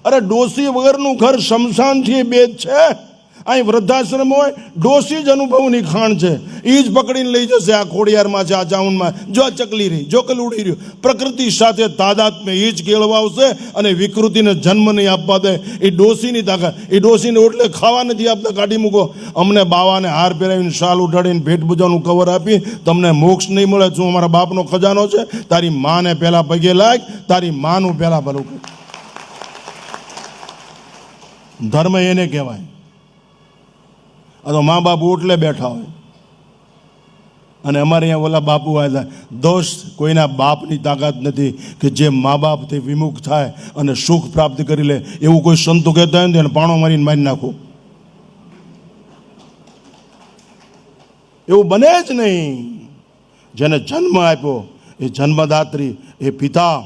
અરે ડોસી વગરનું ઘર શમશાનથી બેદ છે. અહીં વૃદ્ધાશ્રમ હોય, ડોસી જ અનુભવની ખાણ છે. એ જ પકડીને લઈ જશે. આ ખોડિયારમાં છે, આ ચાઉનમાં, જો આ ચકલી રહી, જો કલ ઉડી રહ્યું. પ્રકૃતિ સાથે તાદાત્મ્ય એ જ કેળવાવશે અને વિકૃતિને જન્મ નહીં આપવા દે. એ ડોસીની તાકાત. એ ડોસીને ઓટલે ખાવા નથી આપતા, કાઢી મૂકો. અમને બાવાને હાર પહેરાવીને, શાલ ઉઠાડીને, ભેટ પૂજાનું કવર આપી તમને મોક્ષ નહીં મળે. શું અમારા બાપનો ખજાનો છે? તારી માને પહેલા પગે લાગ, તારી માનું પહેલા ભલું કર. ધર્મ એને કહેવાય. આ તો મા બાપ ઓટલે બેઠા હોય અને અમારે અહીંયા ઓલા બાપુ આવ્યા. દોસ્ત, કોઈના બાપની તાકાત નથી કે જે મા બાપથી વિમુખ થાય અને સુખ પ્રાપ્ત કરી લે. એવું કોઈ સંતો કહેતા હોય ને એને પાણો મારીને મારી નાખો. એવું બને જ નહીં. જેને જન્મ આપ્યો એ જન્મદાત્રી, એ પિતા